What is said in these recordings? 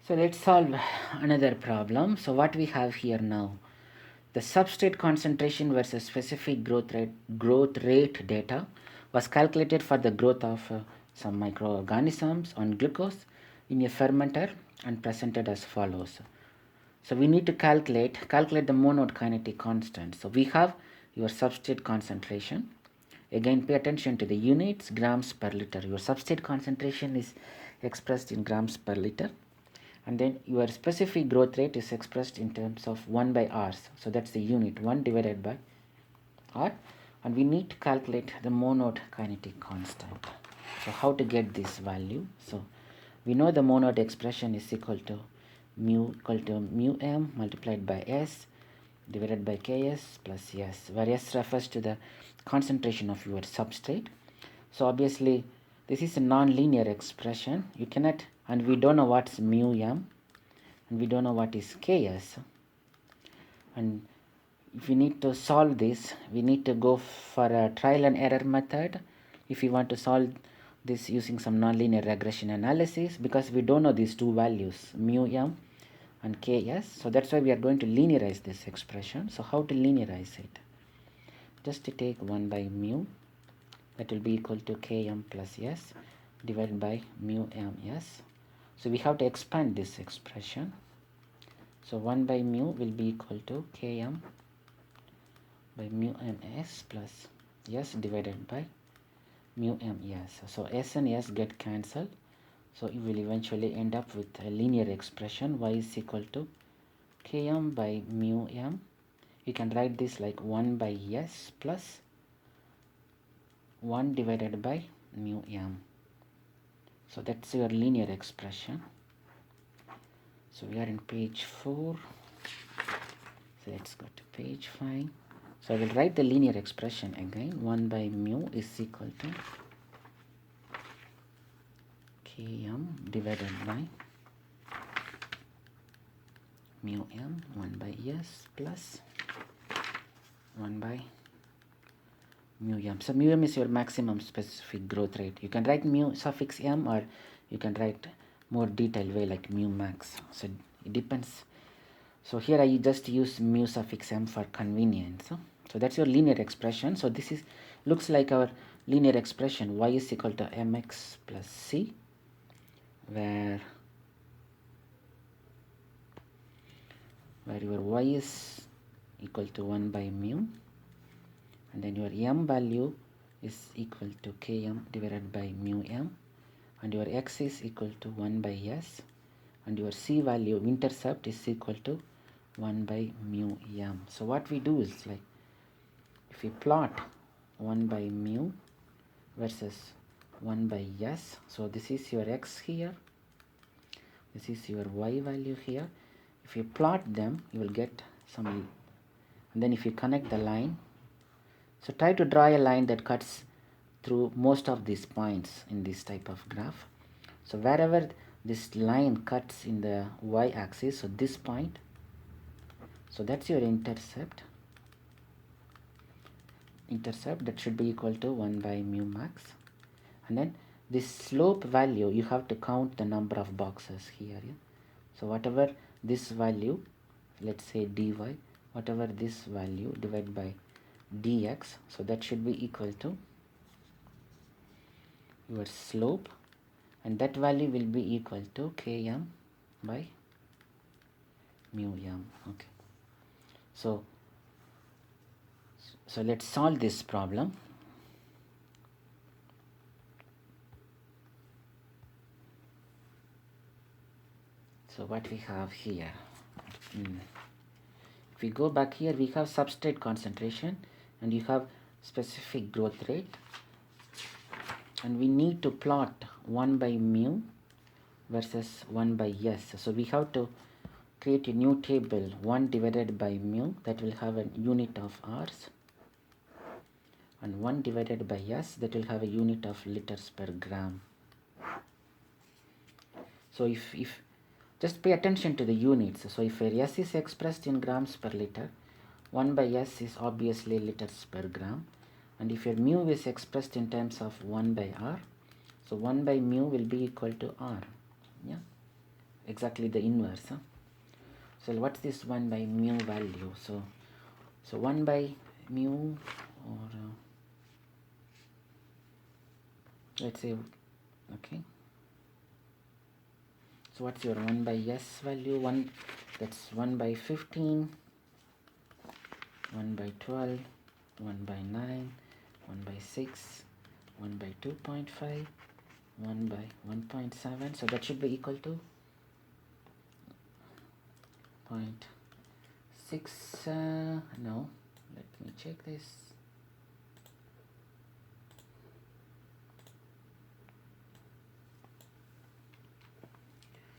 So let's solve another problem. So what we have here now, the substrate concentration versus specific growth rate data was calculated for the growth of some microorganisms on glucose in a fermenter and presented as follows. So we need to calculate the monod kinetic constant. So we have your substrate concentration. Again, pay attention to the units, grams per liter. Your substrate concentration is expressed in grams per liter, and then your specific growth rate is expressed in terms of 1 by r's. So that's the unit, 1 divided by r, and we need to calculate the monod kinetic constant. So how to get this value? So we know the monod expression is equal to mu m multiplied by s divided by ks plus s, where s refers to the concentration of your substrate. So obviously this is a non-linear expression. You cannot, and we don't know what's mu m, and we don't know what is ks. And if we need to solve this, we need to go for a trial and error method if we want to solve this using some nonlinear regression analysis, because we don't know these two values, mu m and ks. So that's why we are going to linearize this expression. So how to linearize it? Just to take 1 by mu, that will be equal to km plus s divided by mu m s. So we have to expand this expression. So 1 by mu will be equal to km by mu m s plus s divided by mu m s. So s and s get cancelled. So you will eventually end up with a linear expression y is equal to km by mu m. You can write this like 1 by s plus 1 divided by mu m. So that's your linear expression. So we are in page 4. So let's go to page 5. So I will write the linear expression again. 1 by mu is equal to km divided by mu m 1 by s plus 1 by mu m. So mu m is your maximum specific growth rate. You can write mu suffix m, or you can write more detailed way like mu max. So it depends. So here I just use mu suffix m for convenience. So that's your linear expression. So this is looks like our linear expression, y is equal to mx plus c, where your y is equal to 1 by mu, and then your m value is equal to km divided by mu m, and your x is equal to 1 by s, and your c value intercept is equal to 1 by mu m. So what we do is, like, if we plot 1 by mu versus 1 by s, so this is your x here, this is your y value here. If you plot them, you will get some, and then if you connect the line, so try to draw a line that cuts through most of these points in this type of graph. So wherever this line cuts in the y-axis, so this point, so that's your intercept that should be equal to 1 by mu max. And then this slope value, you have to count the number of boxes here, yeah? So whatever this value, let's say dy, whatever this value divided by dx, so that should be equal to your slope, and that value will be equal to km by mu m. Okay, so let's solve this problem. So what we have here, if we go back here, we have substrate concentration and you have specific growth rate, and we need to plot 1 by mu versus 1 by s. So we have to create a new table, 1 divided by mu, that will have a unit of r's, and 1 divided by s, that will have a unit of liters per gram. So if just pay attention to the units. So if s is expressed in grams per liter, 1 by s is obviously liters per gram, and if your mu is expressed in terms of 1 by r, so 1 by mu will be equal to r. Yeah, exactly the inverse. Huh? So what's this 1 by mu value? So 1 by mu, or let's say, okay, so what's your 1 by s value? That's 1 by 15, 1 by 12, 1 by 9, 1 by 6, 1 by 2.5, 1 by 1.7. So that should be equal to 0.6. No, let me check this.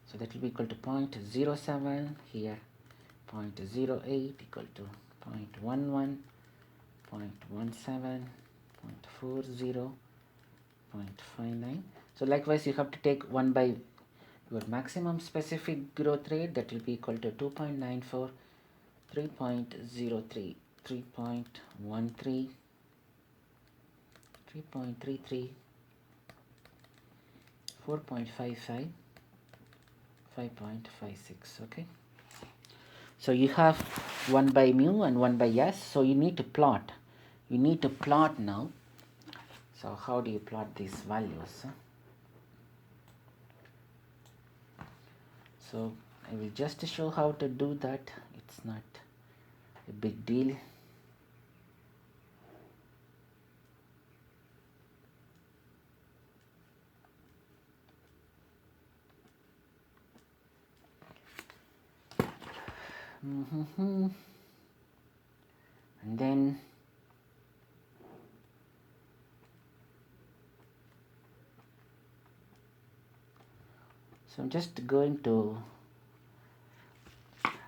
So that will be equal to 0.07 here, 0.08 equal to 0.11, 0.17, 0.40, 0.59. So likewise you have to take 1 by your maximum specific growth rate, that will be equal to 2.94, 3.03, 3.13, 3.33, 4.55, 5.56. okay, so you have 1 by mu and 1 by s. So you need to plot now. So how do you plot these values? So I will just show how to do that. It's not a big deal. And then so I'm just going to,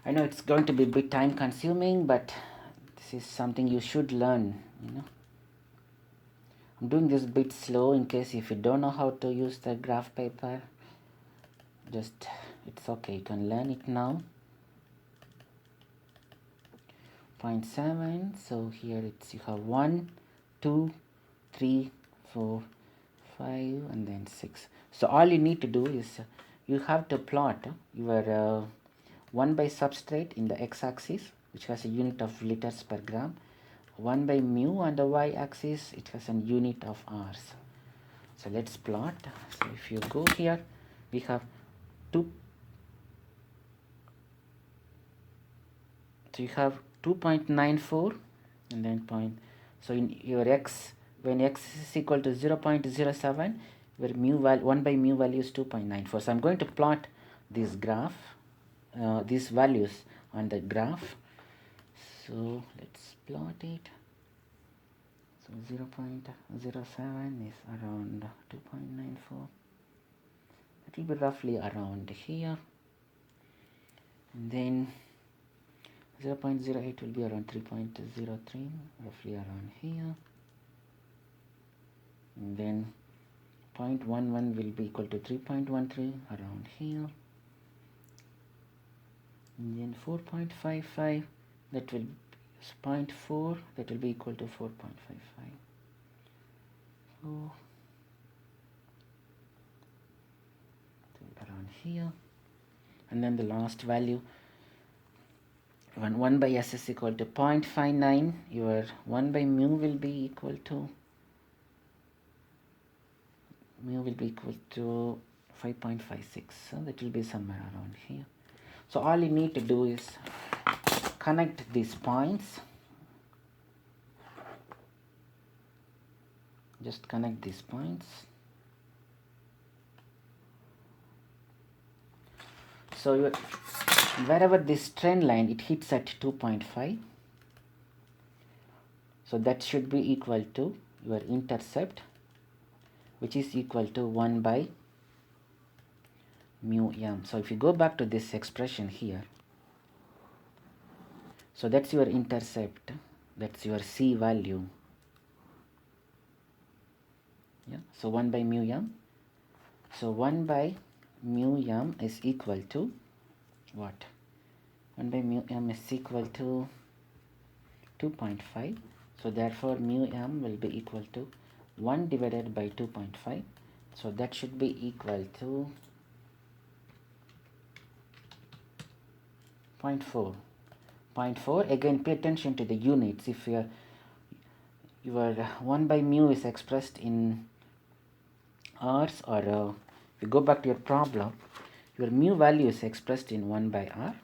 I know it's going to be a bit time consuming, but this is something you should learn, I'm doing this a bit slow in case if you don't know how to use the graph paper, just, it's okay, you can learn it now. 0.7, so here it's, you have 1, 2, 3, 4, 5, and then 6. So all you need to do is you have to plot your 1 by substrate in the x-axis, which has a unit of liters per gram. 1 by mu on the y-axis, it has a unit of hours. So let's plot. So if you go here, we have 2. So you have 2.94 and then point. So in your x, when x is equal to 0.07, where mu value 1 by mu value is 2.94. So I'm going to plot this graph, these values on the graph. So let's plot it. So 0.07 is around 2.94. It will be roughly around here, and then 0.08 will be around 3.03, roughly around here, and then 0.11 will be equal to 3.13 around here, and then 4.55, that will 0.4, that will be equal to 4.55. So around here, and then the last value, when 1 by s is equal to 0.59, your 1 by mu will be equal to 5.56. So that will be somewhere around here. So all you need to do is connect these points. Just connect these points. So wherever this trend line, it hits at 2.5. So that should be equal to your intercept, which is equal to 1 by mu m. So if you go back to this expression here, so that's your intercept, that's your C value. Yeah, so 1 by mu m. So 1 by mu m is equal to what? 1 by mu m is equal to 2.5. So therefore mu m will be equal to 1 divided by 2.5. So that should be equal to 0.4. 0.4, again pay attention to the units. If your 1 by mu is expressed in R's, or if you go back to your problem, your mu value is expressed in 1 by R.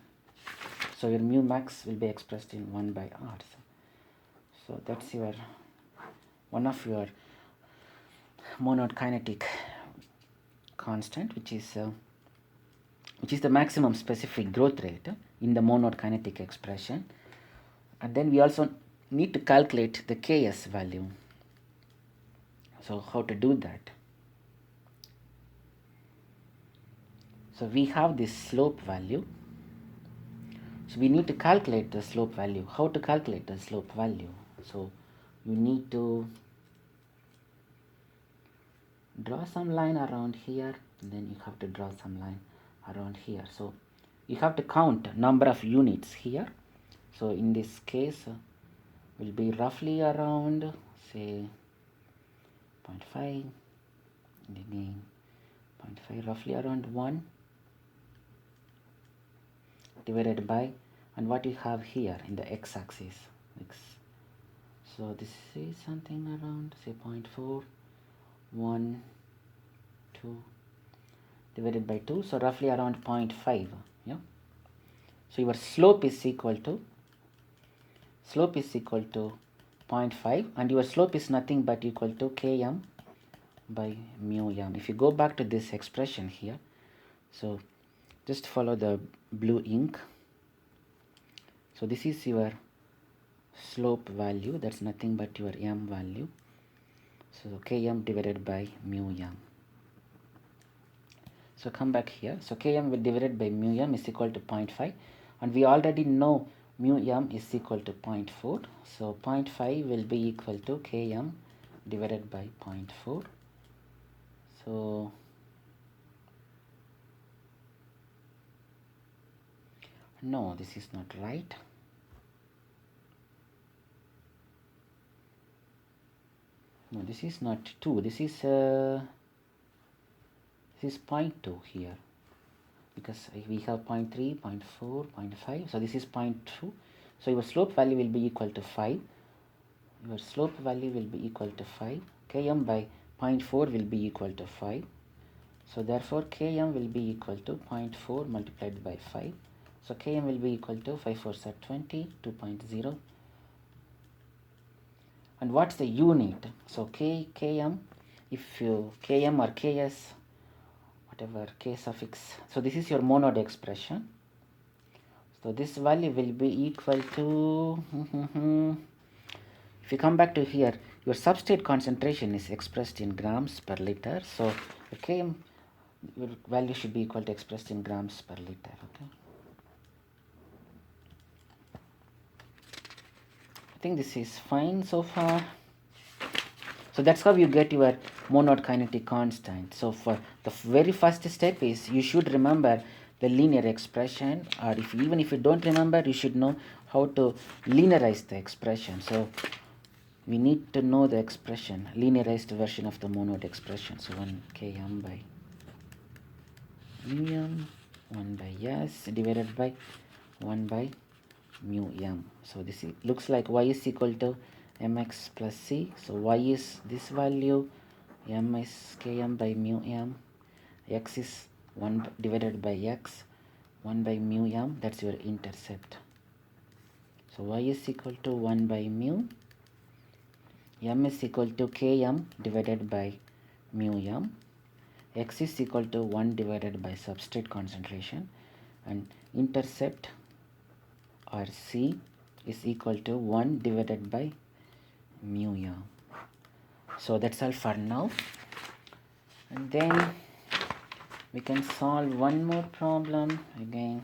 So your mu max will be expressed in 1 by R. So that's your one of your monod kinetic constant, which is the maximum specific growth rate in the monod kinetic expression. And then we also need to calculate the Ks value. So how to do that? So we have this slope value. So we need to calculate the slope value. How to calculate the slope value? So you need to draw some line around here, and then you have to draw some line around here. So you have to count number of units here. So in this case will be roughly around, say, 0.5, and again 0.5, roughly around 1 divided by, and what you have here in the x-axis, x. So this is something around, say, 0.4, 1, 2 divided by 2, so roughly around 0.5. Yeah. So your slope is equal to 0.5, and your slope is nothing but equal to Km by mu m. If you go back to this expression here, so just follow the blue ink. So this is your slope value, that's nothing but your m value. So Km divided by mu m. So come back here. So Km divided by mu m is equal to 0.5, and we already know mu m is equal to 0.4. So 0.5 will be equal to Km divided by 0.4. So no, this is not right. No, this is not 2. This is 0.2 here, because we have 0.3, 0.4, 0.5. So this is 0.2. So your slope value will be equal to 5. Your slope value will be equal to 5. Km by 0.4 will be equal to 5. So therefore Km will be equal to 0.4 multiplied by 5. So Km will be equal to 5 4s are 20, 2.0. And what's the unit? So Km, if you Km or Ks, whatever K suffix, so this is your monod expression. So this value will be equal to if you come back to here, your substrate concentration is expressed in grams per liter. So your Km, your value should be equal to expressed in grams per liter. Okay. I think this is fine so far. So that's how you get your monod kinetic constant. So for the very first step is you should remember the linear expression, or even if you don't remember, you should know how to linearize the expression. So we need to know the expression, linearized version of the monod expression. So 1 Km by mu m, 1 by s divided by 1 by mu m. So this looks like y is equal to mx plus c. So y is this value, m is Km by mu m, x is 1 divided by x, 1 by mu m, that's your intercept. So y is equal to 1 by mu, m is equal to Km divided by mu m, x is equal to 1 divided by substrate concentration, and intercept or c is equal to 1 divided by mu m. So that's all for now, and then we can solve one more problem again.